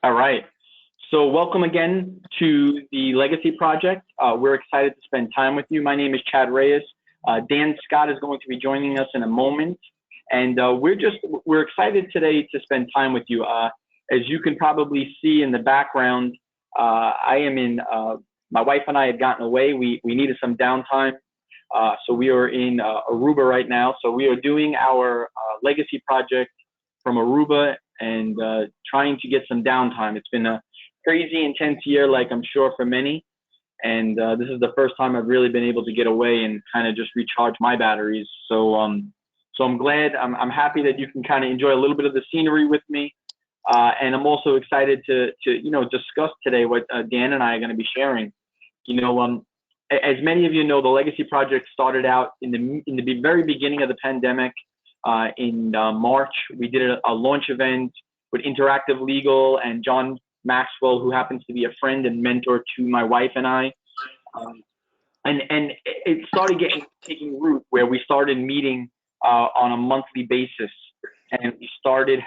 All right. So welcome again to the Legacy Project. We're excited to spend time with you. My name is Chad Reyes. Dan Scott is going to be joining us in a moment. And we're excited today to spend time with you. As you can probably see in the background, my wife and I had gotten away. We needed some downtime. So we are in Aruba right now. So we are doing our Legacy Project from Aruba and trying to get some downtime. It's been a crazy, intense year, like I'm sure for many. And this is the first time I've really been able to get away and kind of just recharge my batteries. So I'm glad. I'm happy that you can kind of enjoy a little bit of the scenery with me. And I'm also excited to discuss today what Dan and I are going to be sharing. As many of you know, the Legacy Project started out in the very beginning of the pandemic. In March, we did a launch event with Interactive Legal and John Maxwell, who happens to be a friend and mentor to my wife and I. And it started taking root where we started meeting on a monthly basis, and we started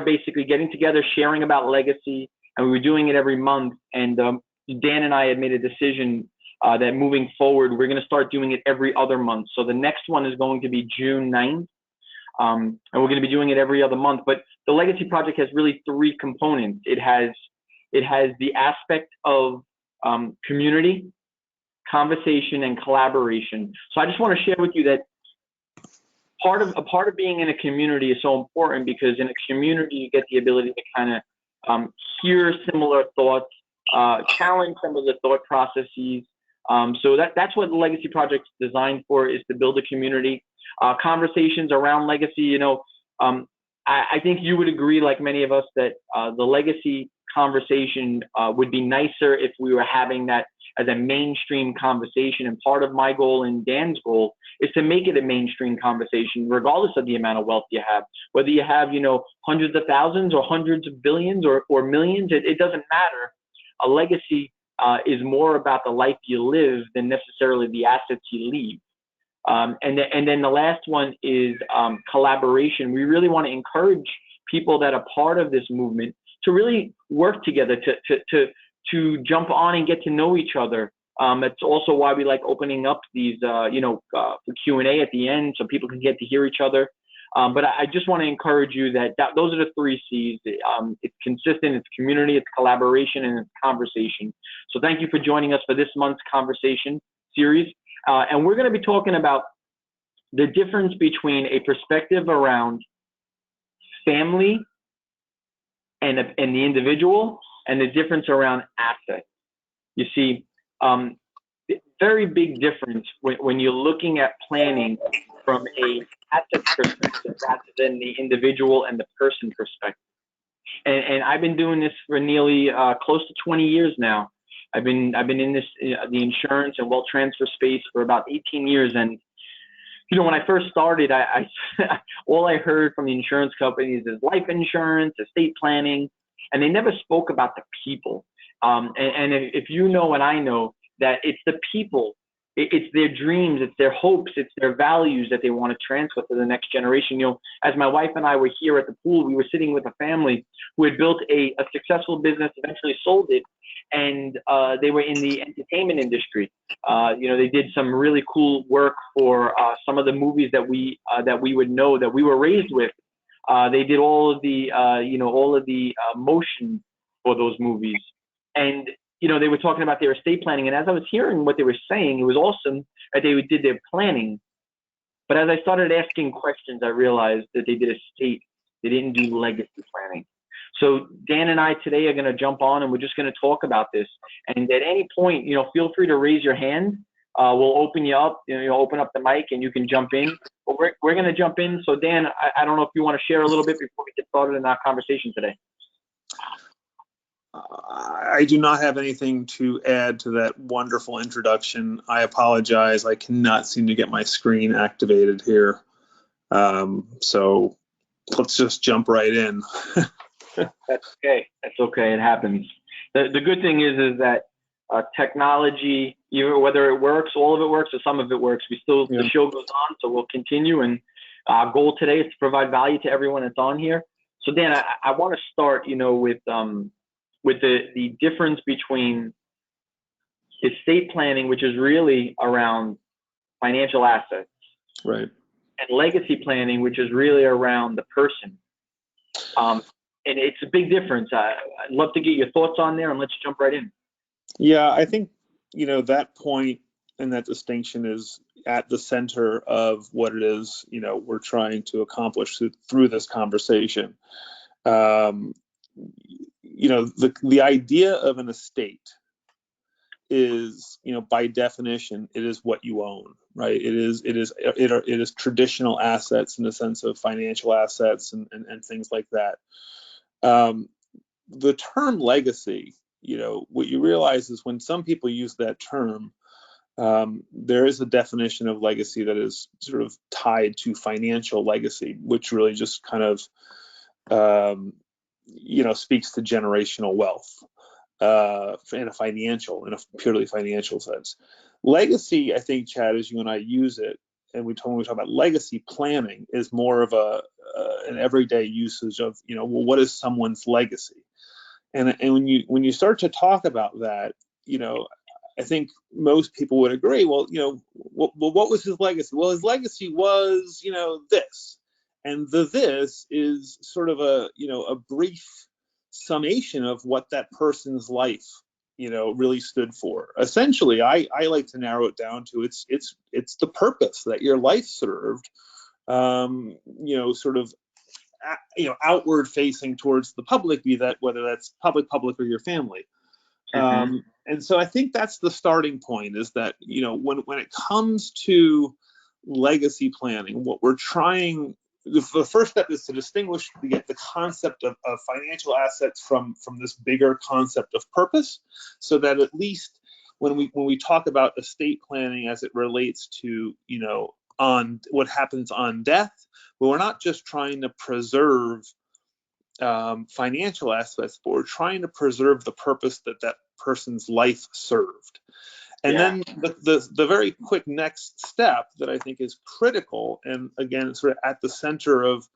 basically getting together, sharing about legacy, and we were doing it every month. And Dan and I had made a decision that moving forward, we're going to start doing it every other month. So the next one is going to be June 9th, and we're going to be doing it every other month. But the Legacy Project has really three components. It has the aspect of community, conversation, and collaboration. So I just want to share with you that part of being in a community is so important, because in a community you get the ability to kind of hear similar thoughts, challenge some of the thought processes. So that's what the Legacy Project is designed for, is to build a community. Conversations around legacy, I think you would agree, like many of us, that the legacy conversation would be nicer if we were having that as a mainstream conversation. And part of my goal and Dan's goal is to make it a mainstream conversation, regardless of the amount of wealth you have. Whether you have, hundreds of thousands or hundreds of billions or millions, it doesn't matter. A legacy is more about the life you live than necessarily the assets you leave. And then the last one is collaboration. We really want to encourage people that are part of this movement to really work together, to jump on and get to know each other. That's also why we like opening up these, for Q&A at the end, so people can get to hear each other. But I just want to encourage you that those are the three C's. It's consistent, it's community, it's collaboration, and it's conversation. So thank you for joining us for this month's conversation series. And we're going to be talking about the difference between a perspective around family and the individual, and the difference around assets. You see, very big difference when you're looking at planning from a asset perspective rather than the individual and the person perspective. And I've been doing this for nearly close to 20 years now. I've been in this the insurance and wealth transfer space for about 18 years. And when I first started, I all I heard from the insurance companies is life insurance, estate planning, and they never spoke about the people. And if you know and I know that it's the people, it's their dreams, it's their hopes, it's their values that they want to transfer to the next generation. As my wife and I were here at the pool, we were sitting with a family who had built a successful business, eventually sold it, and they were in the entertainment industry. They did some really cool work for some of the movies that we would know, that we were raised with. They did all of the motion for those movies, and they were talking about their estate planning. And as I was hearing what they were saying, it was awesome that they did their planning. But as I started asking questions, I realized that they did estate. They didn't do legacy planning. So Dan and I today are going to jump on, and we're just going to talk about this. And at any point, feel free to raise your hand. We'll open you up, open up the mic, and you can jump in. But we're going to jump in. So Dan, I don't know if you want to share a little bit before we get started in our conversation today. I do not have anything to add to that wonderful introduction. I apologize. I cannot seem to get my screen activated here. So let's just jump right in. That's okay. That's okay. It happens. The good thing is that technology, whether it works, all of it works, or some of it works, the show goes on, so we'll continue. And our goal today is to provide value to everyone that's on here. So Dan, I want to start, with the difference between estate planning, which is really around financial assets, Right. and legacy planning, which is really around the person. And it's a big difference. I'd love to get your thoughts on there, and let's jump right in. Yeah, I think, that point and that distinction is at the center of what it is, we're trying to accomplish through this conversation. The idea of an estate is, by definition, it is what you own, right? It is traditional assets in the sense of financial assets and things like that. The term legacy, what you realize is when some people use that term, there is a definition of legacy that is sort of tied to financial legacy, which really just kind of, speaks to generational wealth in a purely financial sense. Legacy, I think, Chad, as you and I use it, and when we talk about legacy planning, is more of an everyday usage of, what is someone's legacy? And when you start to talk about that, I think most people would agree. Well, what was his legacy? Well, his legacy was, this, and this is sort of a brief summation of what that person's life, really stood for. Essentially, I like to narrow it down to it's the purpose that your life served, sort of, outward facing towards the public, be that whether that's public or your family. Mm-hmm. And so I think that's the starting point, is that, when it comes to legacy planning, what we're trying, the first step is to distinguish the concept of financial assets from this bigger concept of purpose, so that at least when we talk about estate planning as it relates to, on what happens on death, but we're not just trying to preserve financial aspects, but we're trying to preserve the purpose that person's life served. And then the very quick next step that I think is critical, and again, sort of at the center of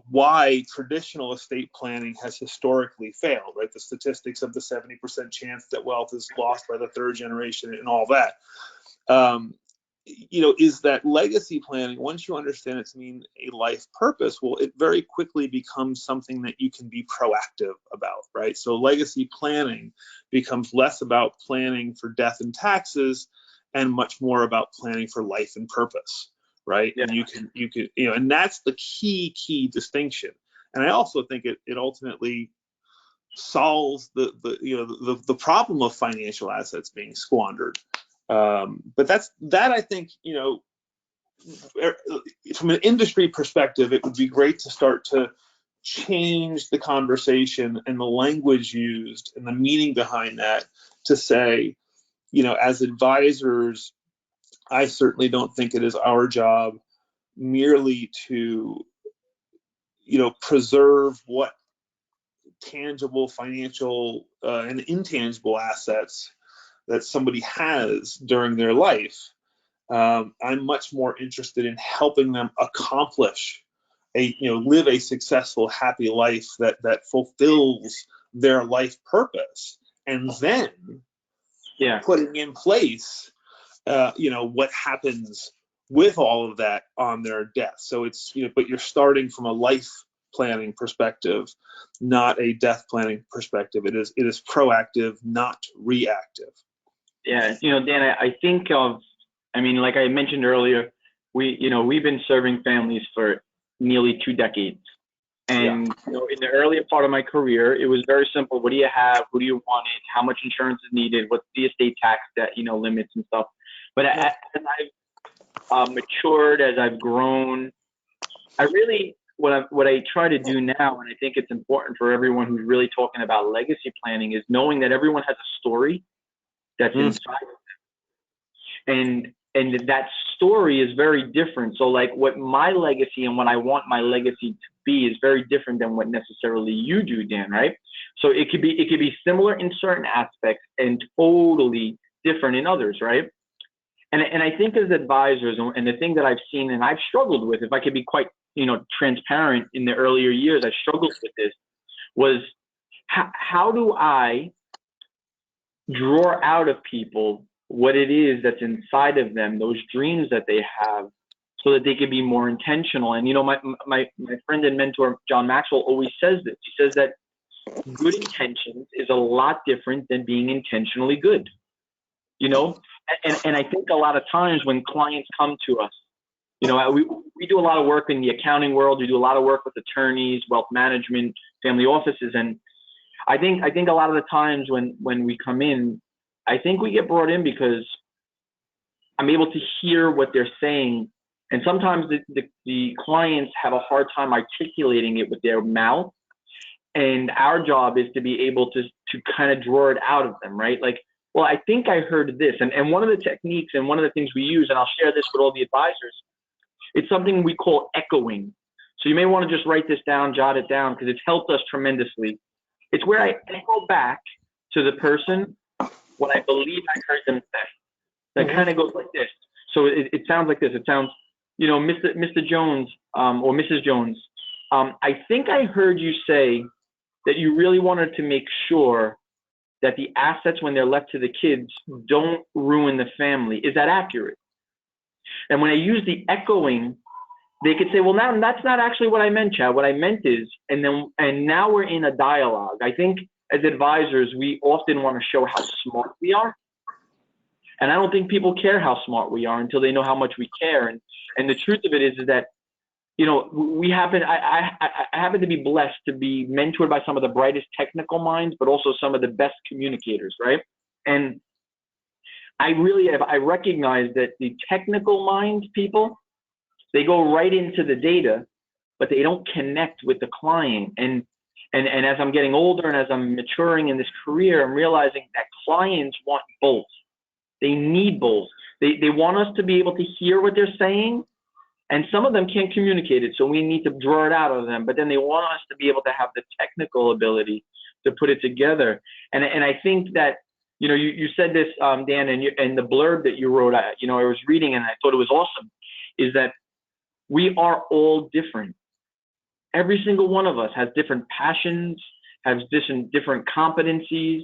why traditional estate planning has historically failed, right? The statistics of the 70% chance that wealth is lost by the third generation and all that. Is that legacy planning, once you understand it to mean a life purpose, well, it very quickly becomes something that you can be proactive about, right? So legacy planning becomes less about planning for death and taxes and much more about planning for life and purpose, right? Yeah. And you can, and that's the key distinction. And I also think it ultimately solves the problem of financial assets being squandered. But that I think, from an industry perspective, it would be great to start to change the conversation and the language used and the meaning behind that, to say, as advisors, I certainly don't think it is our job merely to, preserve what tangible financial and intangible assets that somebody has during their life. I'm much more interested in helping them accomplish live a successful, happy life that fulfills their life purpose, and then putting in place, what happens with all of that on their death. So it's, but you're starting from a life planning perspective, not a death planning perspective. It is proactive, not reactive. Yeah, Dan, I think like I mentioned earlier, we've been serving families for nearly 2 decades. And, in the earlier part of my career, it was very simple. What do you have? Who do you want it? How much insurance is needed? What's the estate tax that, limits and stuff? But as I've matured, as I've grown, I really, what I try to do now, and I think it's important for everyone who's really talking about legacy planning, is knowing that everyone has a story that's inside of them. And that story is very different. So like what my legacy and what I want my legacy to be is very different than what necessarily you do, Dan, right? So it could be similar in certain aspects and totally different in others, right? And I think as advisors, and the thing that I've seen and I've struggled with, if I could be quite, transparent, in the earlier years, I struggled with this, was how do I draw out of people what it is that's inside of them, those dreams that they have, so that they can be more intentional. And my friend and mentor John Maxwell always says this. He says that good intentions is a lot different than being intentionally good. And I think a lot of times when clients come to us, we do a lot of work in the accounting world. We do a lot of work with attorneys, wealth management, family offices, and I think a lot of the times when we come in, I think we get brought in because I'm able to hear what they're saying, and sometimes the clients have a hard time articulating it with their mouth, and our job is to be able to kind of draw it out of them, right? Like, well, I think I heard this, and one of the techniques and one of the things we use, and I'll share this with all the advisors, it's something we call echoing. So you may want to just write this down, jot it down, because it's helped us tremendously. It's where I echo back to the person what I believe I heard them say. That kind of goes like this. So it sounds like this. It sounds, Mr. Jones or Mrs. Jones, I think I heard you say that you really wanted to make sure that the assets, when they're left to the kids, don't ruin the family. Is that accurate? And when I use the echoing, they could say, well, now that's not actually what I meant, Chad. What I meant is, and now we're in a dialogue. I think as advisors, we often want to show how smart we are. And I don't think people care how smart we are until they know how much we care. And the truth of it is that, I happen to be blessed to be mentored by some of the brightest technical minds, but also some of the best communicators, right? And I recognize that the technical mind people, they go right into the data, but they don't connect with the client. And as I'm getting older and as I'm maturing in this career, I'm realizing that clients want both. They need both. They want us to be able to hear what they're saying, and some of them can't communicate it, so we need to draw it out of them. But then they want us to be able to have the technical ability to put it together. And I think that, you said this, Dan, and the blurb that you wrote, I was reading and I thought it was awesome, is that we are all different. Every single one of us has different passions, has different competencies.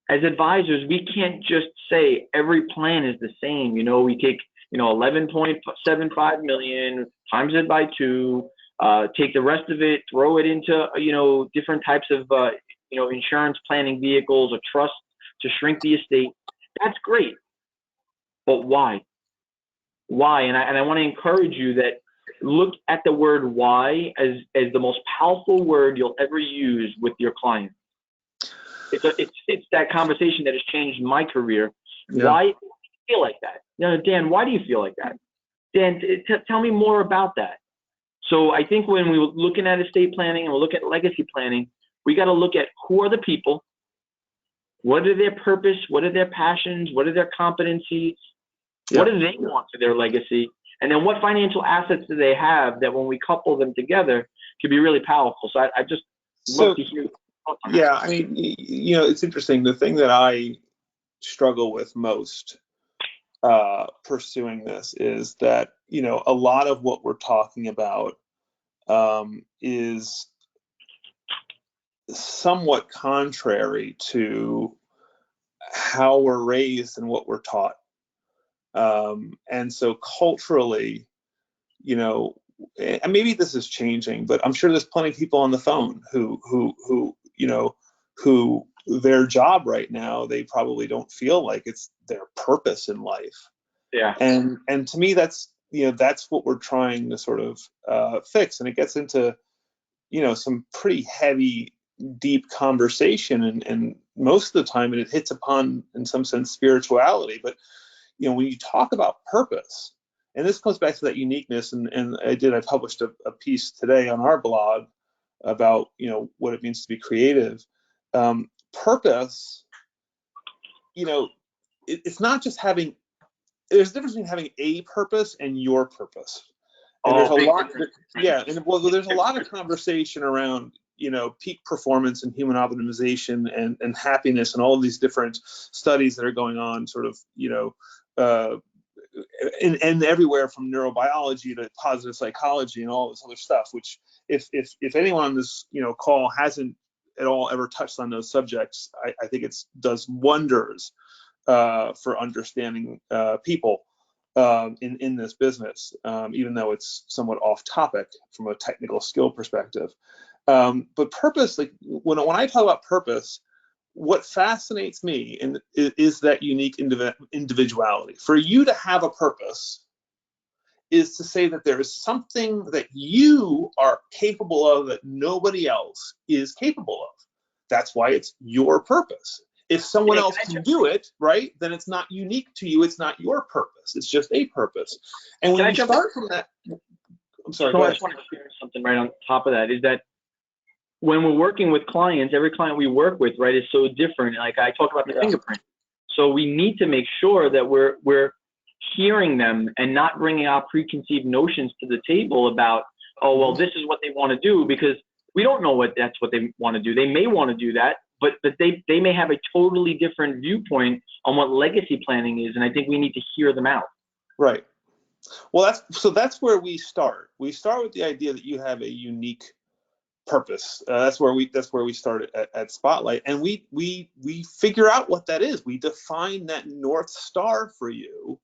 As advisors, we can't just say every plan is the same. We take, 11.75 million, times it by 2, take the rest of it, throw it into, different types of, insurance planning vehicles or trusts to shrink the estate. That's great. But why? Why? And I want to encourage you that look at the word why as the most powerful word you'll ever use with your client. It's that conversation that has changed my career. Yeah. Why do you feel like that? Dan, why do you feel like that? Dan, tell me more about that. So I think when we're looking at estate planning and we're looking at legacy planning, we got to look at who are the people, what are their purpose, what are their passions, what are their competencies, what do they want for their legacy, and then what financial assets do they have that when we couple them together could be really powerful. So I just love to hear. Yeah, I mean, it's interesting. The thing that I struggle with most pursuing this is that, a lot of what we're talking about is somewhat contrary to how we're raised and what we're taught. And so culturally, and maybe this is changing, but I'm sure there's plenty of people on the phone who their job right now, they probably don't feel like it's their purpose in life. Yeah. And to me, that's what we're trying to sort of fix. And it gets into, some pretty heavy, deep conversation. And most of the time it hits upon, in some sense, spirituality. But, when you talk about purpose, and this comes back to that uniqueness, and I published a piece today on our blog about, what it means to be creative. Purpose, it's not just having, there's a difference between having a purpose and your purpose. And there's a lot, there's a lot of conversation around, peak performance and human optimization and happiness and all of these different studies that are going on sort of, and everywhere from neurobiology to positive psychology and all this other stuff, which if anyone on this call hasn't at all ever touched on those subjects, I think it does wonders for understanding people in this business, even though it's somewhat off topic from a technical skill perspective. But purpose, like when I talk about purpose, what fascinates me is that unique individuality. For you to have a purpose is to say that there is something that you are capable of that nobody else is capable of. That's why it's your purpose. If someone else can do it, right, then it's not unique to you. It's not your purpose. It's just a purpose. And when you start from that, I'm sorry. So I just want to share something right on top of that, is that when we're working with clients, every client we work with, right, is so different. Like I talk about the fingerprint. So we need to make sure that we're hearing them and not bringing our preconceived notions to the table about, oh, well, this is what they want to do, because we don't know that's what they want to do. They may want to do that, but they may have a totally different viewpoint on what legacy planning is. And I think we need to hear them out. Right. Well, that's where we start. We start with the idea that you have a unique purpose. That's where we start at Spotlight, and we figure out what that is. We define that North Star for you.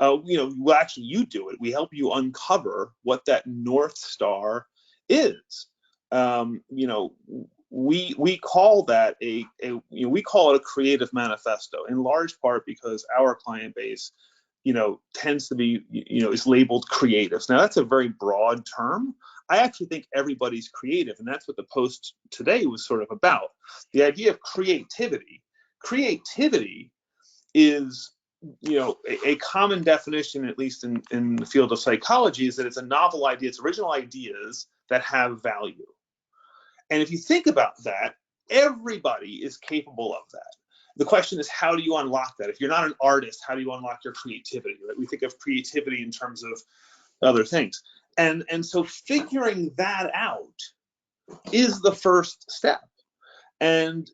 Well, actually, you do it. We help you uncover what that North Star is. We call that we call it a creative manifesto, in large part because our client base tends to be is labeled creatives. Now that's a very broad term. I actually think everybody's creative, and that's what the post today was sort of about. The idea of creativity is a common definition, at least in the field of psychology, is that it's a novel idea. It's original ideas that have value. And if you think about that, everybody is capable of that. The question is, how do you unlock that? If you're not an artist, how do you unlock your creativity? Right? We think of creativity in terms of other things. And so figuring that out is the first step. And,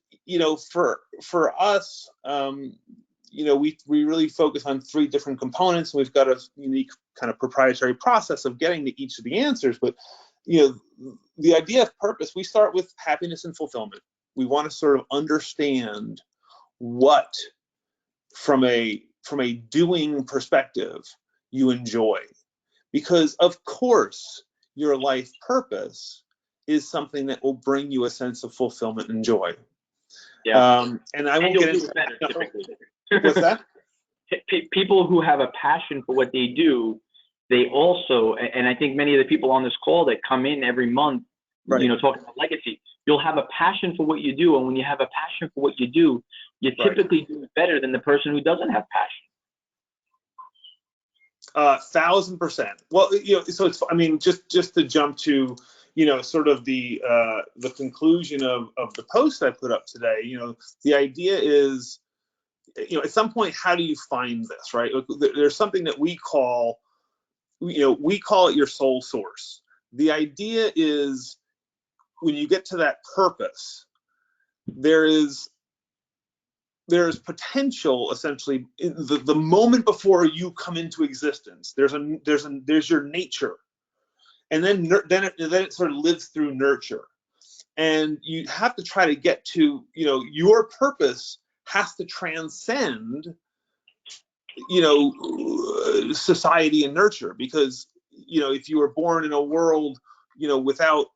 for us, we really focus on 3 different components. We've got a unique kind of proprietary process of getting to each of the answers. But, the idea of purpose, we start with happiness and fulfillment. We want to sort of understand what, from a doing perspective, you enjoy. Because of course, your life purpose is something that will bring you a sense of fulfillment and joy. Yeah. And I won't get into that. What's that? People who have a passion for what they do, they also, and I think many of the people on this call that come in every month, right, talking about legacy, you'll have a passion for what you do. And when you have a passion for what you do, you typically do better than the person who doesn't have passion. 1,000%. Well, so it's, just to jump to, sort of the conclusion of the post I put up today, the idea is, at some point, how do you find this, right? There's something that we call it your soul source. The idea is, when you get to that purpose, there is potential, essentially, the moment before you come into existence. There's your nature, and then it sort of lives through nurture, and you have to try to get to your purpose has to transcend society and nurture, because if you were born in a world without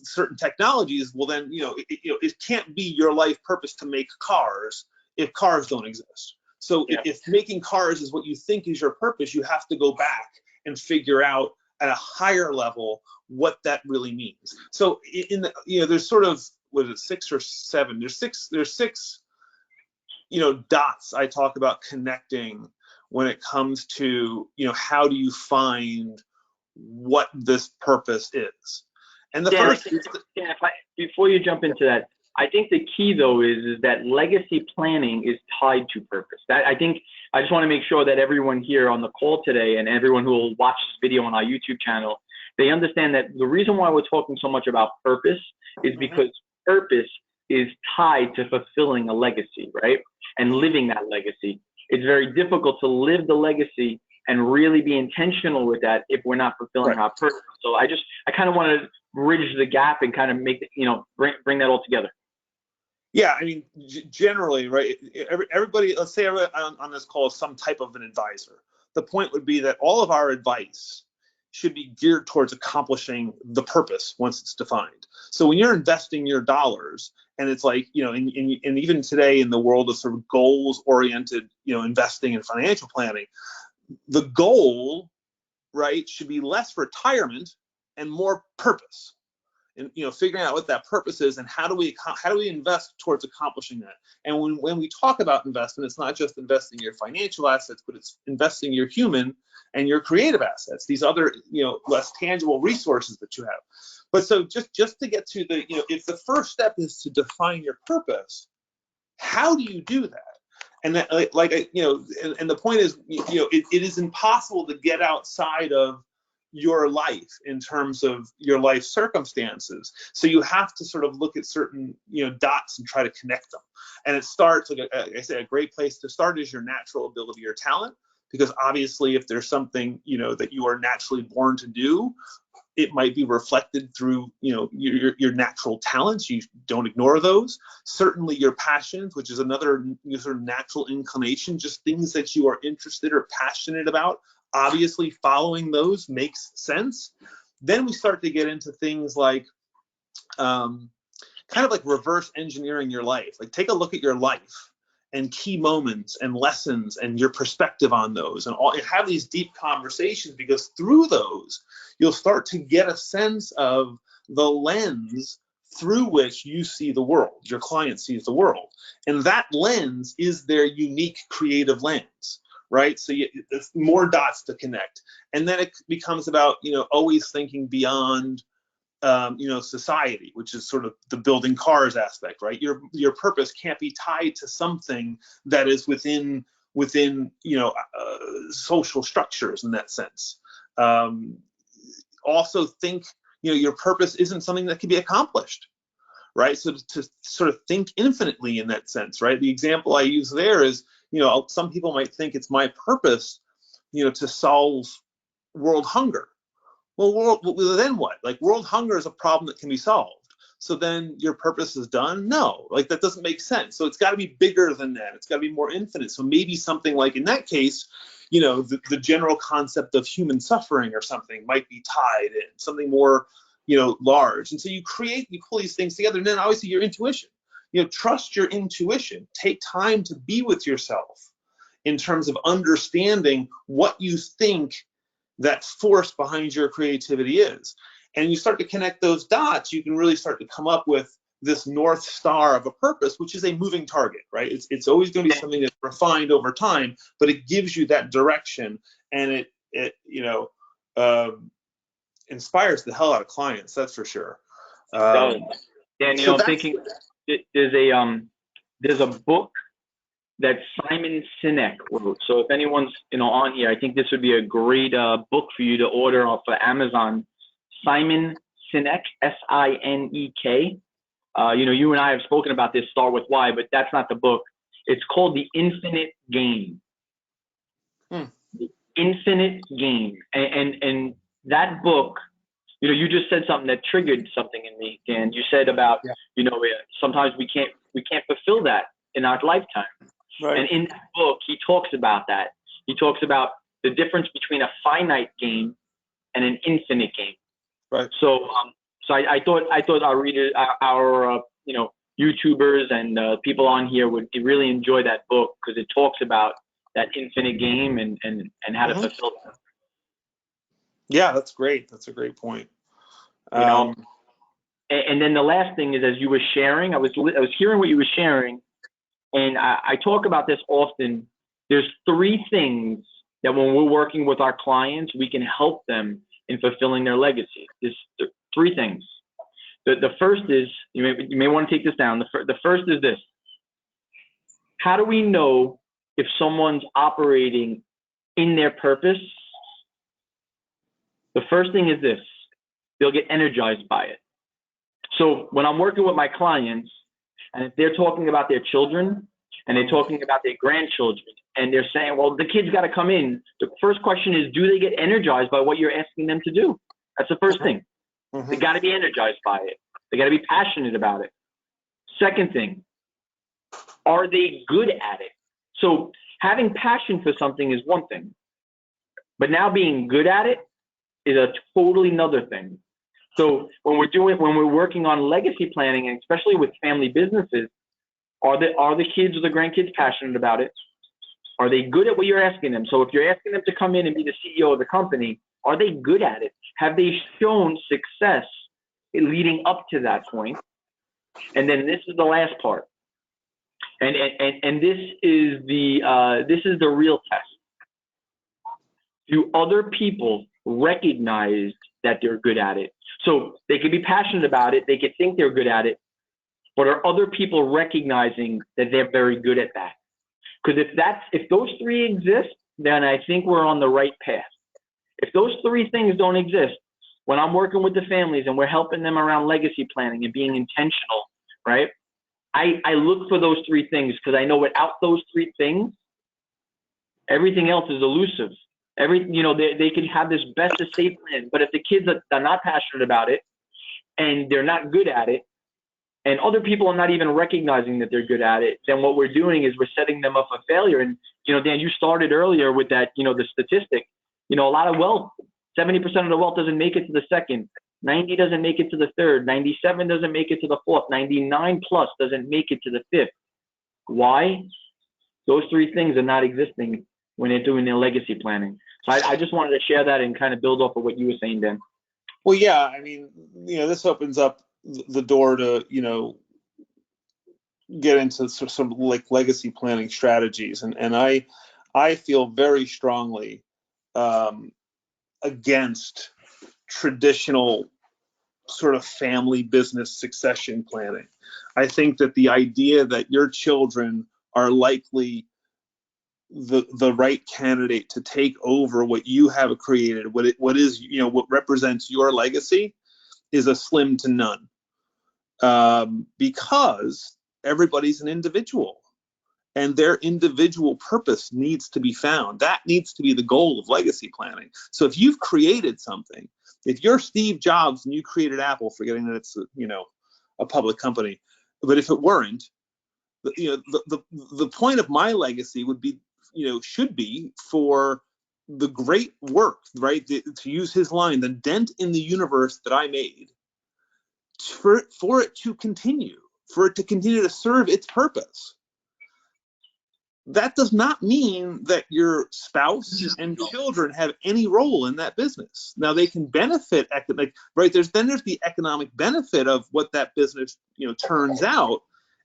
certain technologies, well then it can't be your life purpose to make cars if cars don't exist. So if making cars is what you think is your purpose, you have to go back and figure out at a higher level what that really means. So there's sort of, what is it, 6 or 7? There's six dots I talk about connecting when it comes to how do you find what this purpose is. And the first is before you jump into that, I think the key though is that legacy planning is tied to purpose. I just want to make sure that everyone here on the call today and everyone who will watch this video on our YouTube channel, they understand that the reason why we're talking so much about purpose is because purpose is tied to fulfilling a legacy, right? And living that legacy. it's very difficult to live the legacy and really be intentional with that if we're not fulfilling our purpose. So I kind of want to bridge the gap and kind of make it, bring that all together. Yeah, I mean, generally, right? Everybody, let's say on this call is some type of an advisor. The point would be that all of our advice should be geared towards accomplishing the purpose once it's defined. So when you're investing your dollars, and it's like, and even today in the world of sort of goals-oriented, investing and financial planning, the goal, right, should be less retirement and more purpose. And figuring out what that purpose is and how do we invest towards accomplishing that. And when we talk about investment, it's not just investing your financial assets, but it's investing your human and your creative assets, these other less tangible resources that you have. But so just to get to the if the first step is to define your purpose, how do you do that? And that, and the point is, it is impossible to get outside of your life in terms of your life circumstances. So you have to sort of look at certain, dots and try to connect them. And it starts, like I say, a great place to start is your natural ability or talent, because obviously if there's something, that you are naturally born to do, it might be reflected through, your natural talents. You don't ignore those. Certainly your passions, which is another sort of natural inclination, just things that you are interested or passionate about. Obviously, following those makes sense. Then we start to get into things like kind of like reverse engineering your life. Like take a look at your life and key moments and lessons and your perspective on those, and have these deep conversations, because through those you'll start to get a sense of the lens through which you see the world, your client sees the world. And that lens is their unique creative lens. Right, so it's more dots to connect, and then it becomes about always thinking beyond society, which is sort of the building cars aspect. Right, your purpose can't be tied to something that is within social structures in that sense. Also think your purpose isn't something that can be accomplished. Right, so to sort of think infinitely in that sense. Right, the example I use there is, some people might think it's my purpose, to solve world hunger. Well, then what? Like, world hunger is a problem that can be solved. So then your purpose is done? No, like that doesn't make sense. So it's got to be bigger than that. It's got to be more infinite. So maybe something like, in that case, the general concept of human suffering or something might be tied in, something more, large. And so you pull these things together, and then obviously your intuition. Trust your intuition. Take time to be with yourself in terms of understanding what you think that force behind your creativity is. And you start to connect those dots, you can really start to come up with this North Star of a purpose, which is a moving target, right? It's always going to be something that's refined over time, but it gives you that direction, and it inspires the hell out of clients, that's for sure. Dan, I'm thinking there's a book that Simon Sinek wrote. So if anyone's on here, I think this would be a great book for you to order off of Amazon. Simon Sinek, S-I-N-E-K. You and I have spoken about this, Start With Why, but that's not the book. It's called The Infinite Game. The Infinite Game. And that book, you just said something that triggered something in me, Dan. You said about, sometimes we can't fulfill that in our lifetime. Right. And in that book, he talks about that. He talks about the difference between a finite game and an infinite game. Right. So, I thought our readers, our YouTubers and people on here would really enjoy that book, because it talks about that infinite game and how to fulfill that. Yeah, that's great. That's a great point. And then the last thing is, as you were sharing, I was hearing what you were sharing, and I talk about this often. There's three things that when we're working with our clients, we can help them in fulfilling their legacy. There's three things. The first is, you may want to take this down. The first is this: how do we know if someone's operating in their purpose? The first thing is this: they'll get energized by it. So when I'm working with my clients, and if they're talking about their children, and they're talking about their grandchildren, and they're saying, well, the kids got to come in. The first question is, do they get energized by what you're asking them to do? That's the first thing. They got to be energized by it. They got to be passionate about it. Second thing, are they good at it? So having passion for something is one thing, but now being good at it is a totally another thing. So when we're working on legacy planning, and especially with family businesses, are the kids or the grandkids passionate about it? Are they good at what you're asking them? So if you're asking them to come in and be the CEO of the company, are they good at it? Have they shown success in leading up to that point? And then this is the last part. And this is the real test. Do other people recognize that they're good at it? So they could be passionate about it, they could think they're good at it, but are other people recognizing that they're very good at that? Because if those three exist, then I think we're on the right path. If those three things don't exist, when I'm working with the families and we're helping them around legacy planning and being intentional, right? I look for those three things, because I know without those three things, everything else is elusive. They can have this best estate plan, but if the kids are not passionate about it and they're not good at it, and other people are not even recognizing that they're good at it, then what we're doing is we're setting them up for failure. And, Dan, you started earlier with that, the statistic, a lot of wealth, 70% of the wealth doesn't make it to the second, 90 doesn't make it to the third, 97 doesn't make it to the fourth, 99 plus doesn't make it to the fifth. Why? Those three things are not existing when they're doing their legacy planning. So I just wanted to share that and kind of build off of what you were saying, Dan. Well, yeah, I mean, this opens up the door to, get into some like legacy planning strategies. And I feel very strongly against traditional sort of family business succession planning. I think that the idea that your children are likely the right candidate to take over what you have created, what represents your legacy, is a slim to none. Because everybody's an individual and their individual purpose needs to be found. That needs to be the goal of legacy planning. So if you've created something, if you're Steve Jobs and you created Apple, forgetting that it's a public company, but if it weren't, the point of my legacy would be, should be for the great work, right? To use his line, the dent in the universe that I made, for it to continue to serve its purpose. That does not mean that your spouse and children have any role in that business. Now they can benefit, right? There's the economic benefit of what that business, turns out,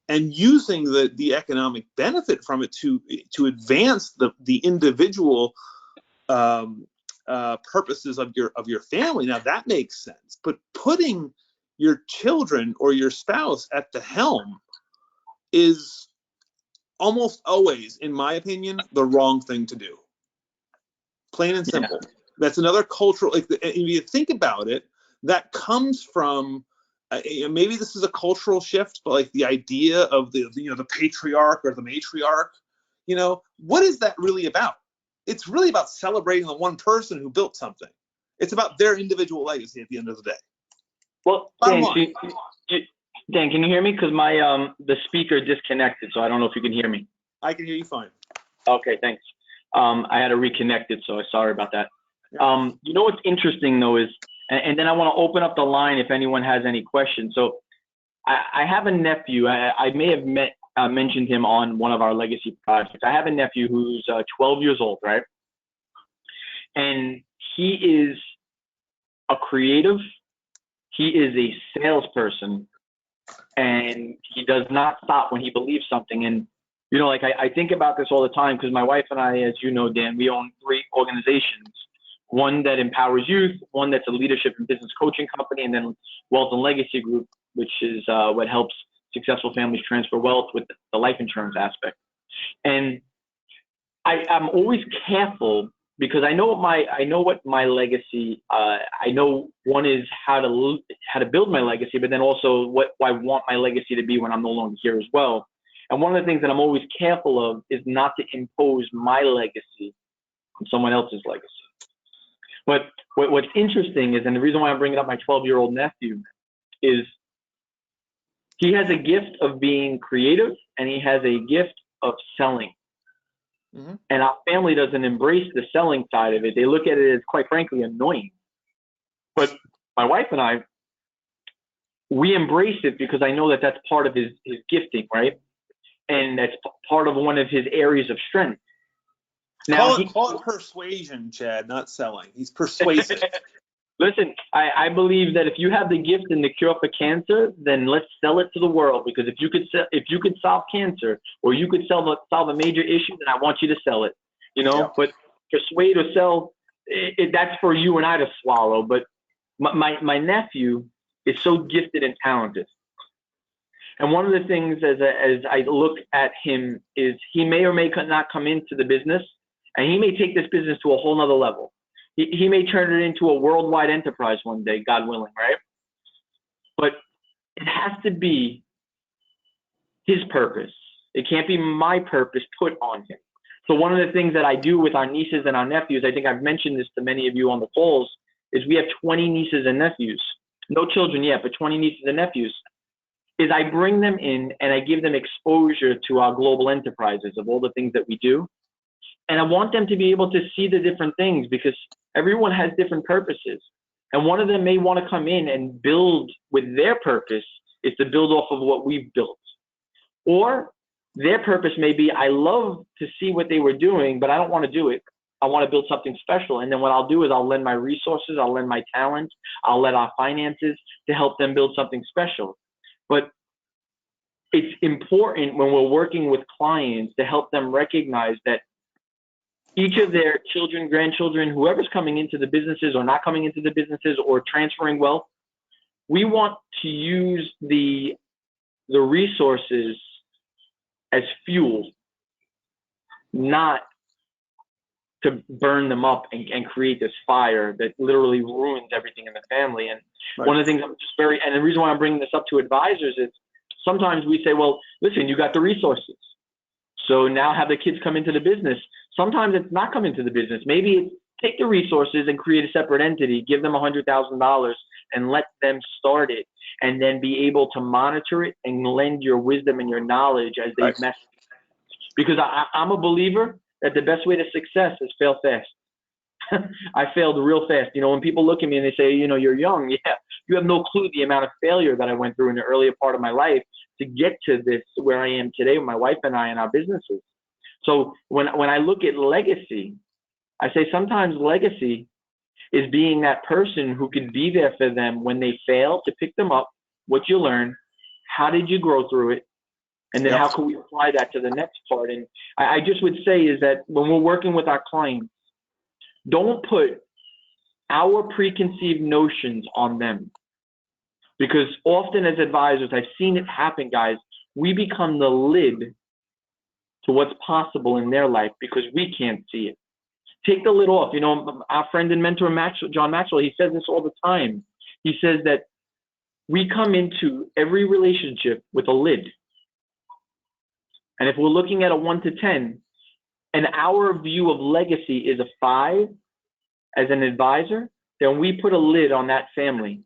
and using the economic benefit from it to advance the individual purposes of your family. Now that makes sense, but putting your children or your spouse at the helm is almost always, in my opinion, the wrong thing to do. Plain and simple. Yeah. That's another cultural, if you think about it, that comes from, maybe this is a cultural shift, but the idea of the patriarch or the matriarch, what is that really about? It's really about celebrating the one person who built something. It's about their individual legacy at the end of the day. Well, Dan, can you hear me? Because my the speaker disconnected, so I don't know if you can hear me. I can hear you fine. Okay, thanks. I had to reconnect it, so sorry about that. Yeah. What's interesting though is, and then I want to open up the line if anyone has any questions. So I have a nephew. I may have mentioned him on one of our legacy projects. I have a nephew who's 12 years old, right? And he is a creative. He is a salesperson, and he does not stop when he believes something. And, I think about this all the time because my wife and I, as you know, Dan, we own 3 organizations, one that empowers youth, one that's a leadership and business coaching company, and then Wealth and Legacy Group, which is what helps successful families transfer wealth with the life insurance aspect. And I'm always careful because I know what my legacy. I know one is how to build my legacy, but then also what I want my legacy to be when I'm no longer here as well. And one of the things that I'm always careful of is not to impose my legacy on someone else's legacy. But what's interesting is, and the reason why I'm bringing up my 12-year-old nephew is he has a gift of being creative and he has a gift of selling. Mm-hmm. And our family doesn't embrace the selling side of it. They look at it as, quite frankly, annoying. But my wife and I, we embrace it because I know that that's part of his gifting, right? And that's part of one of his areas of strength. Now, call it persuasion, Chad, not selling. He's persuasive. Listen, I believe that if you have the gift and the cure for cancer, then let's sell it to the world. Because if you could solve cancer, or you could solve a major issue, then I want you to sell it. You know, yeah. But persuade or sell, that's for you and I to swallow. But my nephew is so gifted and talented. And one of the things as I look at him is he may or may not come into the business, and he may take this business to a whole nother level. He may turn it into a worldwide enterprise one day, God willing, right? But it has to be his purpose. It can't be my purpose put on him. So one of the things that I do with our nieces and our nephews, I think I've mentioned this to many of you on the calls, is we have 20 nieces and nephews. No children yet, but 20 nieces and nephews. Is I bring them in and I give them exposure to our global enterprises of all the things that we do. And I want them to be able to see the different things because everyone has different purposes. And one of them may want to come in and build with their purpose is to build off of what we've built. Or their purpose may be, I love to see what they were doing, but I don't want to do it. I want to build something special. And then what I'll do is I'll lend my resources, I'll lend my talent, I'll let our finances to help them build something special. But it's important when we're working with clients to help them recognize that each of their children, grandchildren, whoever's coming into the businesses or not coming into the businesses or transferring wealth, we want to use the resources as fuel, not to burn them up and create this fire that literally ruins everything in the family. And right. One of the things and the reason why I'm bringing this up to advisors is sometimes we say, well, listen, you got the resources. So now have the kids come into the business. Sometimes it's not come into the business. Maybe it's take the resources and create a separate entity, give them $100,000 and let them start it and then be able to monitor it and lend your wisdom and your knowledge as they mess. Because I'm a believer that the best way to success is fail fast. I failed real fast. You know, when people look at me and they say, you know, you're young. Yeah, you have no clue the amount of failure that I went through in the earlier part of my life to get to this where I am today with my wife and I and our businesses. So when I look at legacy, I say sometimes legacy is being that person who can be there for them when they fail to pick them up, what you learn, how did you grow through it, and then how can we apply that to the next part. And I just would say is that when we're working with our clients, don't put our preconceived notions on them. Because often as advisors, I've seen it happen, guys. We become the lid to what's possible in their life because we can't see it. Take the lid off. You know, our friend and mentor, John Maxwell, he says this all the time. He says that we come into every relationship with a lid. And if we're looking at a 1 to 10, and our view of legacy is a 5 as an advisor, then we put a lid on that family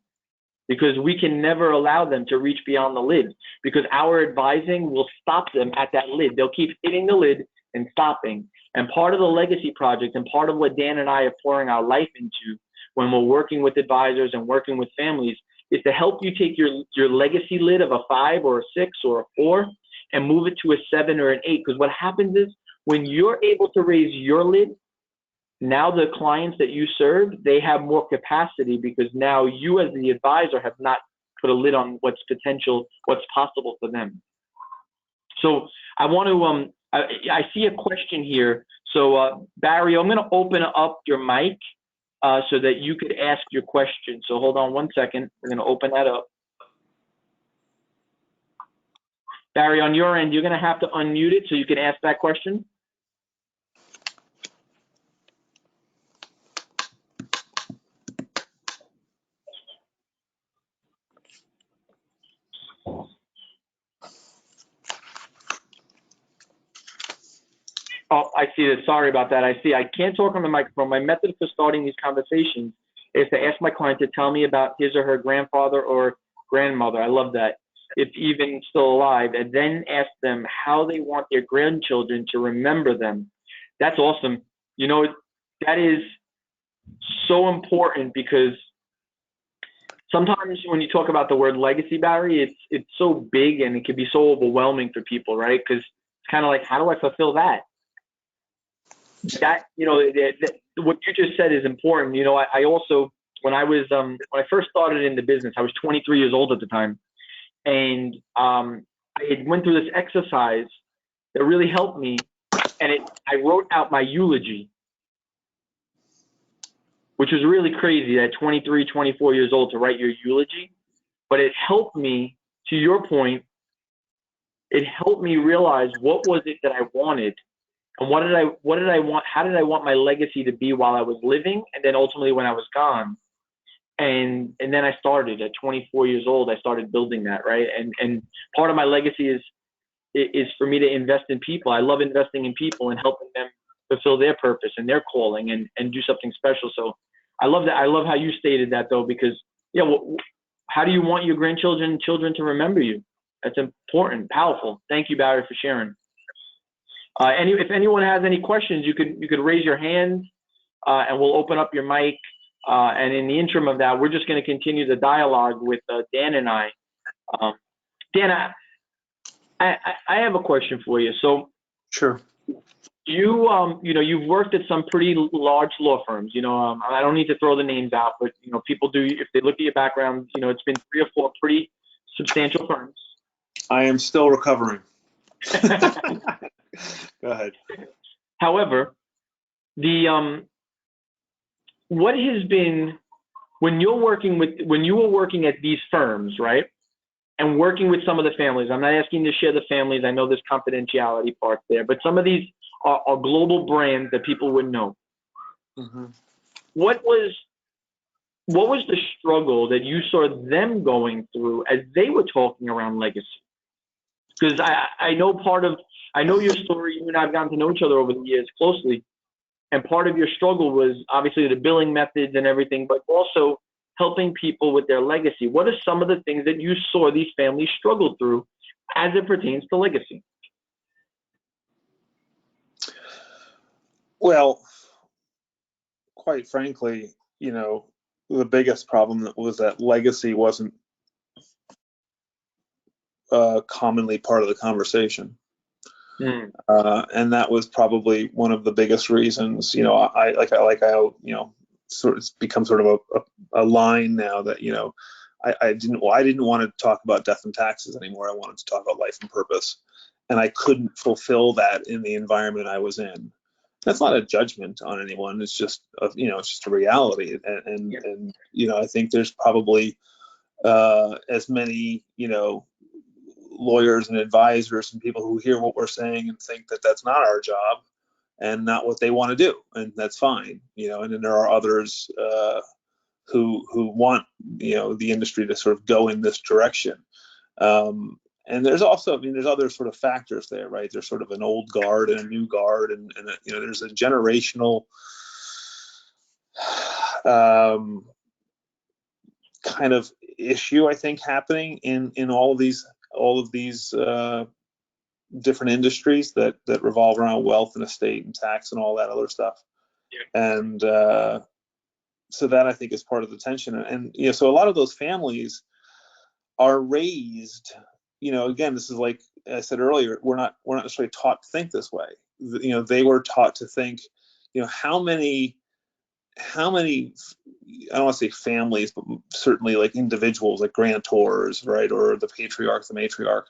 because we can never allow them to reach beyond the lid because our advising will stop them at that lid. They'll keep hitting the lid and stopping. And part of the legacy project and part of what Dan and I are pouring our life into when we're working with advisors and working with families is to help you take your legacy lid of a 5 or a 6 or a 4 and move it to a 7 or an 8. Because what happens is when you're able to raise your lid, now the clients that you serve, they have more capacity because now you as the advisor have not put a lid on what's possible for them. So I want to, I see a question here. So Barry, I'm going to open up your mic so that you could ask your question. So hold on 1 second. We're going to open that up. Barry, on your end, you're going to have to unmute it so you can ask that question. Oh, I see that. Sorry about that. I see. I can't talk on the microphone. My method for starting these conversations is to ask my client to tell me about his or her grandfather or grandmother. I love that. If even still alive, and then ask them how they want their grandchildren to remember them. That's awesome. You know, that is so important because sometimes when you talk about the word legacy, Barry, it's so big and it can be so overwhelming for people, right? Because it's kind of like, how do I fulfill that? That what you just said is important. You know, I also when I first started in the business, I was 23 years old at the time, and I had went through this exercise that really helped me, and I wrote out my eulogy, which was really crazy at 23, 24 years old to write your eulogy, but it helped me. To your point, it helped me realize what was it that I wanted. And what did I want? How did I want my legacy to be while I was living, and then ultimately when I was gone? And then I started at 24 years old. I started building that, right. And part of my legacy is for me to invest in people. I love investing in people and helping them fulfill their purpose and their calling and do something special. So I love that. I love how you stated that though, because how do you want your grandchildren and children to remember you? That's important, powerful. Thank you, Barry, for sharing. If anyone has any questions, you could raise your hand, and we'll open up your mic. And in the interim of that, we're just going to continue the dialogue with Dan and I. Dan, I have a question for you. So, Sure. You've worked at some pretty large law firms. I don't need to throw the names out, but people do. If they look at your background, it's been 3 or 4 pretty substantial firms. I am still recovering. Go ahead. However, what has been when you were working at these firms, right? And working with some of the families. I'm not asking you to share the families. I know there's confidentiality parts there, but some of these are global brands that people would know. Mm-hmm. What was the struggle that you saw them going through as they were talking around legacy? Because I know your story. You and I have gotten to know each other over the years closely. And part of your struggle was obviously the billing methods and everything, but also helping people with their legacy. What are some of the things that you saw these families struggle through as it pertains to legacy? Well, quite frankly, the biggest problem was that legacy wasn't commonly part of the conversation. And that was probably one of the biggest reasons. Sort of it's become sort of a line now that I didn't want to talk about death and taxes anymore. I wanted to talk about life and purpose, and I couldn't fulfill that in the environment I was in. That's not a judgment on anyone. It's just it's just a reality, and I think there's probably as many lawyers and advisors and people who hear what we're saying and think that that's not our job and not what they want to do, and that's fine, and then there are others who want the industry to sort of go in this direction, and there's also there's other sort of factors there, right? There's sort of an old guard and a new guard, and there's a generational kind of issue, I think, happening in all of these different industries that revolve around wealth and estate and tax and all that other stuff. Yeah. And so that, I think, is part of the tension. And so a lot of those families are raised, again, this is like I said earlier, we're not necessarily taught to think this way. They were taught to think, how many I don't want to say families, but certainly like individuals, like grantors, right, or the patriarch, the matriarch.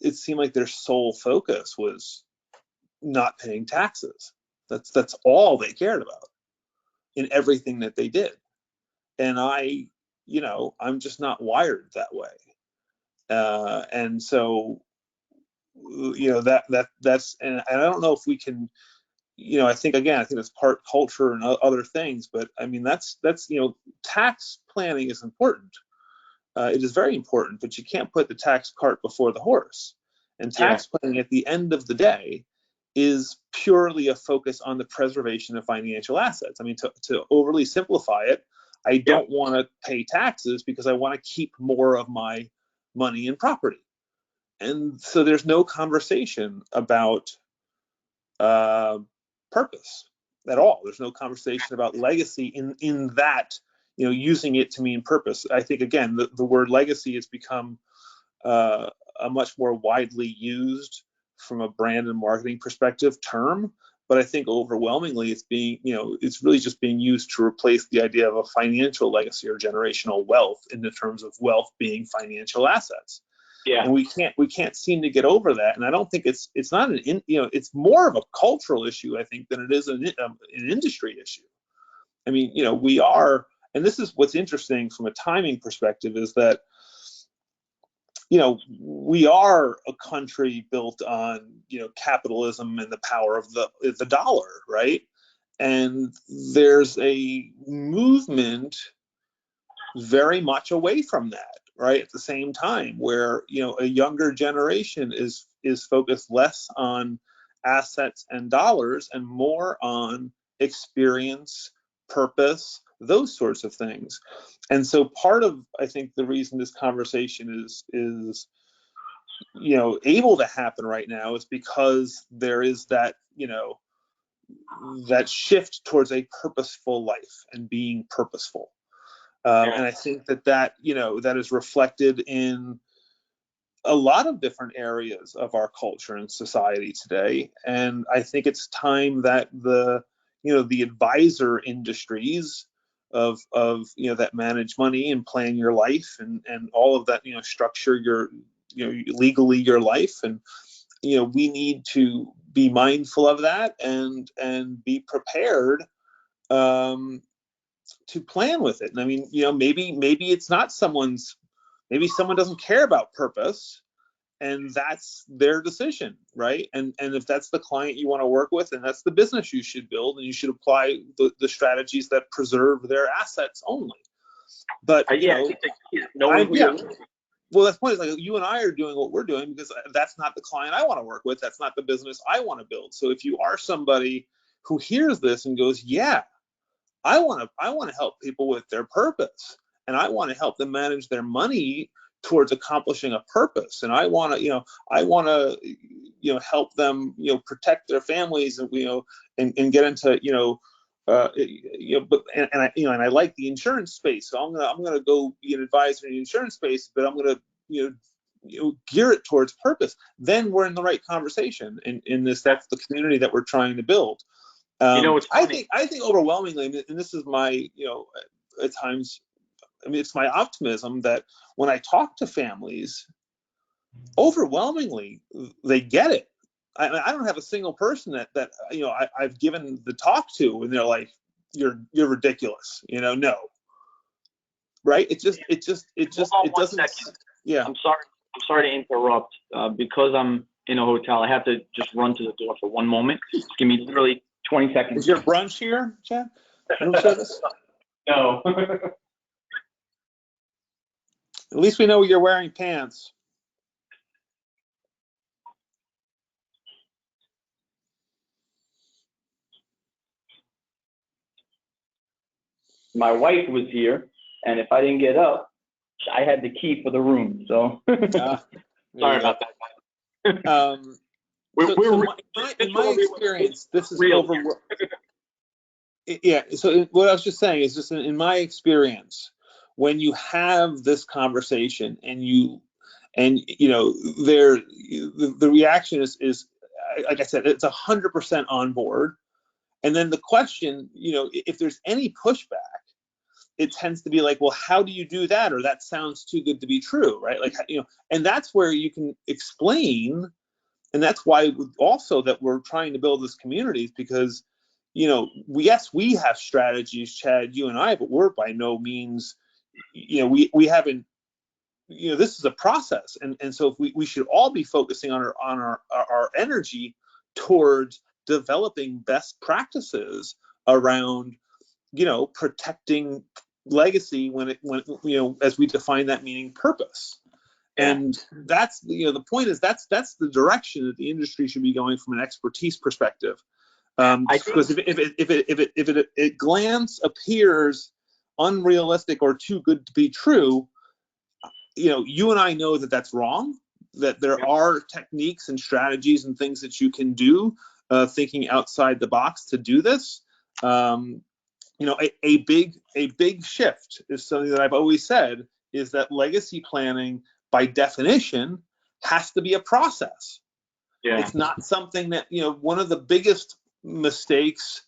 It seemed like their sole focus was not paying taxes. That's all they cared about in everything that they did. And I'm just not wired that way. And so, that's, and I don't know if we can, I think it's part culture and other things, but that's tax planning is important. It is very important, but you can't put the tax cart before the horse. And tax planning, at the end of the day, is purely a focus on the preservation of financial assets. I mean, to overly simplify it, I don't want to pay taxes because I want to keep more of my money in property. And so there's no conversation about purpose at all. There's no conversation about legacy in that, using it to mean purpose. I think, again, the word legacy has become a much more widely used from a brand and marketing perspective term, but I think overwhelmingly it's really just being used to replace the idea of a financial legacy or generational wealth in the terms of wealth being financial assets. Yeah. And we can't seem to get over that. And I don't think it's not it's more of a cultural issue, I think, than it is an industry issue. I mean, we are, and this is what's interesting from a timing perspective, is that we are a country built on capitalism and the power of the dollar, right? And there's a movement very much away from that, right? At the same time, where a younger generation is focused less on assets and dollars and more on experience, purpose, those sorts of things. And so part of, I think, the reason this conversation is able to happen right now is because there is that that shift towards a purposeful life and being purposeful. And I think that is reflected in a lot of different areas of our culture and society today. And I think it's time that the advisor industries of that manage money and plan your life and all of that, structure your legally your life, and we need to be mindful of that and be prepared to plan with it. And I mean, maybe it's not maybe someone doesn't care about purpose, and that's their decision, right? And if that's the client you want to work with, and that's the business you should build, and you should apply the strategies that preserve their assets only. But well, that's the point. Is like you and I are doing what we're doing because that's not the client I want to work with. That's not the business I want to build. So if you are somebody who hears this and goes, yeah, I want to help people with their purpose, and I want to help them manage their money towards accomplishing a purpose, and I want to help them protect their families and and get into and I like the insurance space, so I'm gonna go be an advisor in the insurance space, but I'm gonna gear it towards purpose. Then we're in the right conversation in this. That's the community that we're trying to build. I think overwhelmingly, and this is my at times, I mean, it's my optimism that when I talk to families, overwhelmingly they get it. I don't have a single person that I've given the talk to and they're like, you're ridiculous, no, right? It doesn't. Yeah. I'm sorry to interrupt. Because I'm in a hotel, I have to just run to the door for one moment. Just give me literally 20 seconds. Is your brunch here, Chad? Room service? No. At least we know you're wearing pants. My wife was here, and if I didn't get up, I had the key for the room. So sorry about that. In my experience, this is over. Yeah. So what I was just saying is just in my experience, when you have this conversation and the reaction is like I said, it's 100% on board. And then the question, if there's any pushback, it tends to be like, well, how do you do that? Or that sounds too good to be true, right? Like, and that's where you can explain. And that's why also that we're trying to build this community, because, yes, we have strategies, Chad, you and I, but we're by no means, we haven't, this is a process. And so if we should all be focusing on our energy towards developing best practices around, protecting legacy when as we define that, meaning purpose. And that's, the point is that's the direction that the industry should be going from an expertise perspective. Because if it glance appears unrealistic or too good to be true, you and I know that that's wrong, that there are techniques and strategies and things that you can do, thinking outside the box to do this. A big shift is something that I've always said, is that legacy planning by definition has to be a process. Yeah. It's not something that, one of the biggest mistakes,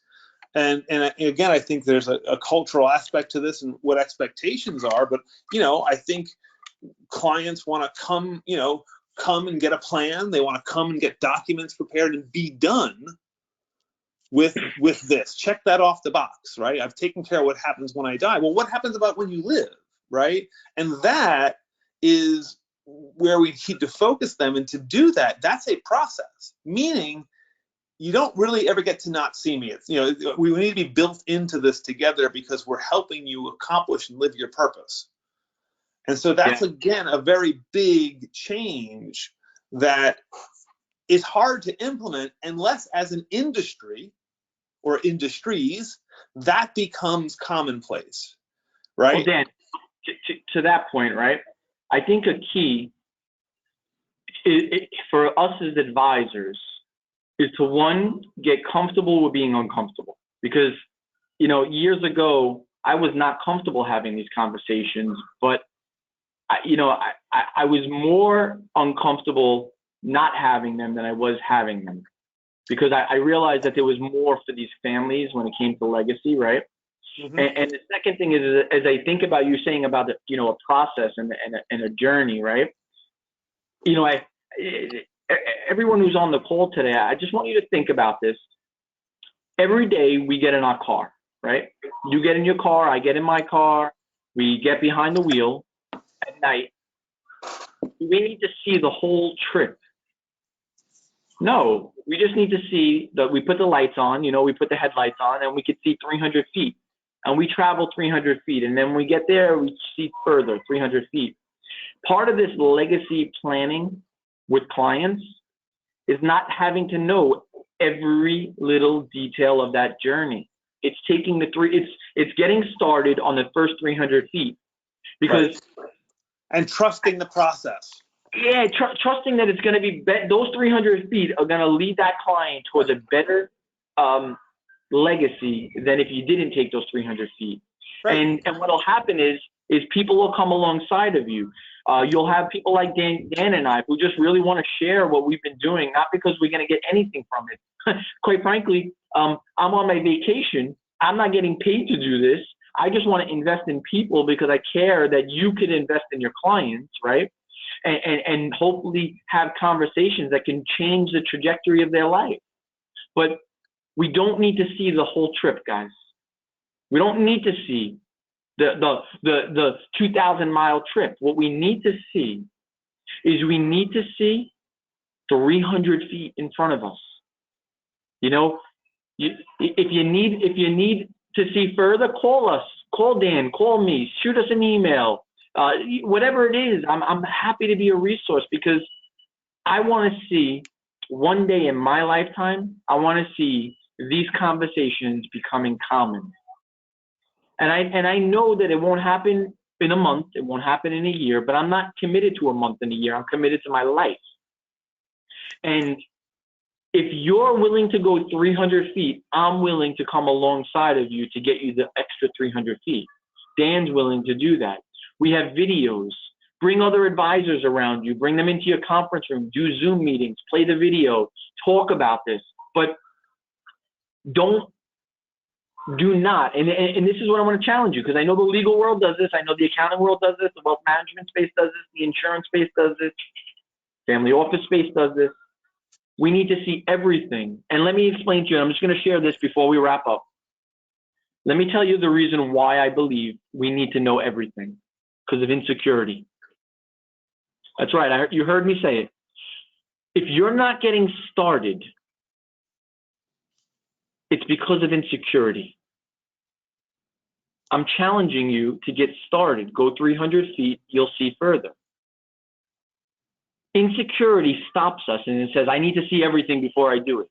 and again, I think there's a cultural aspect to this and what expectations are, but I think clients want to come and get a plan. They want to come and get documents prepared and be done with this. Check that off the box, right? I've taken care of what happens when I die. Well, what happens about when you live, right? And that is where we need to focus them. And to do that, that's a process, meaning you don't really ever get to not see me. It's, we need to be built into this together because we're helping you accomplish and live your purpose. And so that's, again, a very big change that is hard to implement unless, as an industry or industries, that becomes commonplace, right? Well, Dan, to that point, right, I think a key for us as advisors is to, one, get comfortable with being uncomfortable. Because, years ago, I was not comfortable having these conversations, but I was more uncomfortable not having them than I was having them, because I realized that there was more for these families when it came to legacy, right? Mm-hmm. And the second thing is, as I think about you saying about a process and a journey, right? Everyone who's on the call today, I just want you to think about this. Every day we get in our car, right? You get in your car, I get in my car, we get behind the wheel at night. We need to see the whole trip. No, we just need to see that we put the lights on, we put the headlights on, and we could see 300 feet. And we travel 300 feet. And then when we get there, we see further, 300 feet. Part of this legacy planning with clients is not having to know every little detail of that journey. It's taking it's getting started on the first 300 feet. Because and trusting the process. Yeah, trusting that it's going to be those 300 feet are going to lead that client towards a better legacy than if you didn't take those 300 feet. Right. And what'll happen is people will come alongside of you. You'll have people like Dan and I who just really want to share what we've been doing, not because we're going to get anything from it. Quite frankly, I'm on my vacation. I'm not getting paid to do this. I just want to invest in people because I care that you could invest in your clients, right? And hopefully have conversations that can change the trajectory of their life. But we don't need to see the whole trip, guys. We don't need to see the 2,000-mile trip. What we need to see is we need to see 300 feet in front of us. If you need to see further, call us, call Dan, call me, shoot us an email. Whatever it is, I'm happy to be a resource, because I want to see one day in my lifetime, I want to see these conversations becoming common. And I know that it won't happen in a month, it won't happen in a year, but I'm not committed to a month and a year. I'm committed to my life. And if you're willing to go 300 feet, I'm willing to come alongside of you to get you the extra 300 feet. Dan's willing to do that. We have videos. Bring other advisors around you. Bring them into your conference room. Do Zoom meetings. Play the video. Talk about this. But do not, and this is what I want to challenge you, because I know the legal world does this. I know the accounting world does this. The wealth management space does this. The insurance space does this. Family office space does this. We need to see everything. And let me explain to you, I'm just going to share this before we wrap up. Let me tell you the reason why I believe we need to know everything. Because of insecurity. That's right. You heard me say it. If you're not getting started, it's because of insecurity. I'm challenging you to get started. Go 300 feet, you'll see further. Insecurity stops us and it says, I need to see everything before I do it.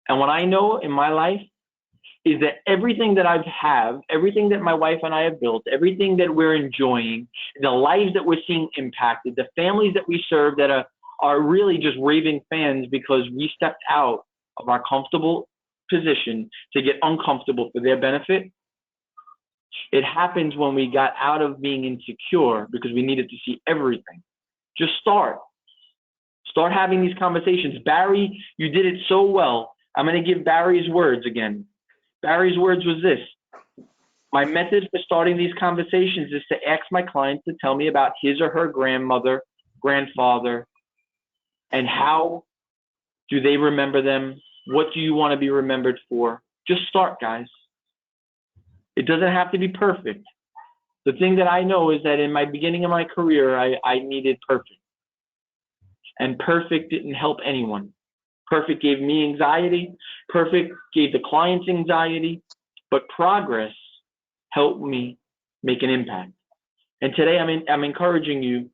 And what I know in my life is that everything that I have, everything that my wife and I have built, everything that we're enjoying, the lives that we're seeing impacted, the families that we serve that are really just raving fans because we stepped out of our comfortable position to get uncomfortable for their benefit. It happens when we got out of being insecure because we needed to see everything. Just start having these conversations. Barry, you did it so well. I'm going to give Barry's words again. Barry's words was this: my method for starting these conversations is to ask my clients to tell me about his or her grandmother, grandfather, and how do they remember them? What do you want to be remembered for? Just start, guys. It doesn't have to be perfect. The thing that I know is that in my beginning of my career, I needed perfect. And perfect didn't help anyone. Perfect gave me anxiety. Perfect gave the clients anxiety. But progress helped me make an impact. And today I'm encouraging you,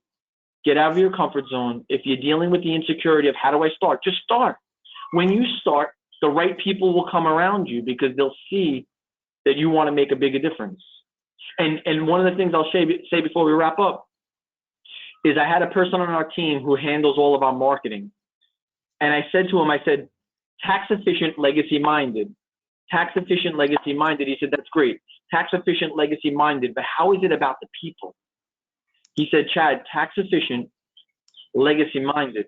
get out of your comfort zone. If you're dealing with the insecurity of how do I start, just start. When you start, the right people will come around you because they'll see that you want to make a bigger difference. And one of the things I'll say before we wrap up is I had a person on our team who handles all of our marketing. And I said to him, I said, tax efficient, legacy minded. Tax efficient, legacy minded. He said, that's great. Tax efficient, legacy minded. But how is it about the people? He said, Chad, tax efficient, legacy minded,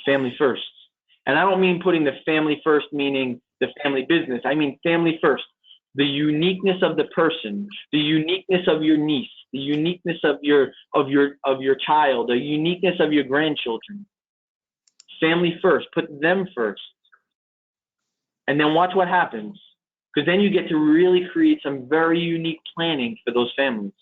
family first. And I don't mean putting the family first, meaning the family business. I mean family first. The uniqueness of the person, the uniqueness of your niece, the uniqueness of your child, the uniqueness of your grandchildren. Family first, put them first. And then watch what happens. Because then you get to really create some very unique planning for those families.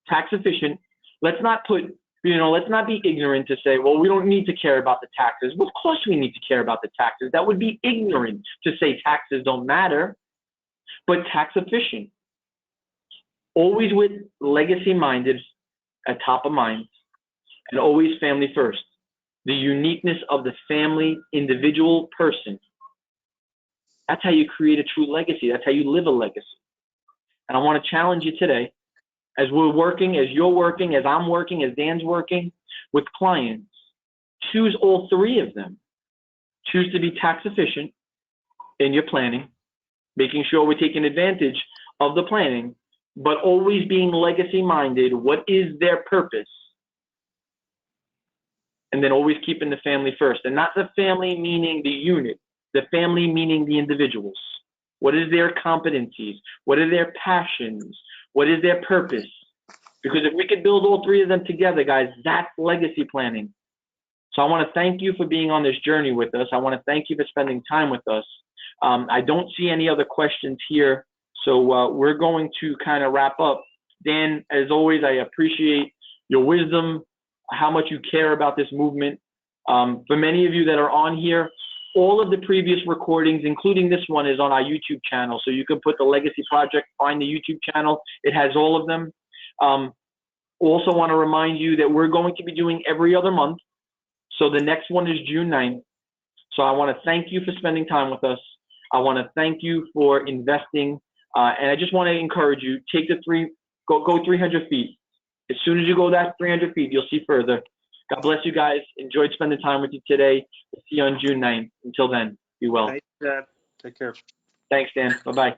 Tax efficient. Let's not be ignorant to say, well, we don't need to care about the taxes. Well, of course we need to care about the taxes. That would be ignorant to say taxes don't matter. But tax efficient. Always with legacy minded at top of mind, and always family first. The uniqueness of the family individual person. That's how you create a true legacy. That's how you live a legacy. And I want to challenge you today, as we're working, as you're working, as I'm working, as Dan's working with clients, choose all three of them. Choose to be tax efficient in your planning, making sure we're taking advantage of the planning, but always being legacy minded. What is their purpose? And then always keeping the family first. And not the family meaning the unit, the family meaning the individuals. What is their competencies? What are their passions? What is their purpose? Because if we could build all three of them together, guys, that's legacy planning. So I want to thank you for being on this journey with us. I want to thank you for spending time with us. I don't see any other questions here. So we're going to kind of wrap up. Dan, as always, I appreciate your wisdom, how much you care about this movement. For many of you that are on here, all of the previous recordings, including this one, is on our YouTube channel. So you can put the Legacy Project, find the YouTube channel. It has all of them. Also want to remind you that we're going to be doing every other month. So the next one is June 9th. So I want to thank you for spending time with us. I want to thank you for investing. And I just want to encourage you, go 300 feet. As soon as you go that 300 feet, you'll see further. God bless you guys. Enjoyed spending time with you today. We'll see you on June 9th. Until then, be well. Thanks, Dad. Take care. Thanks, Dan. Bye-bye.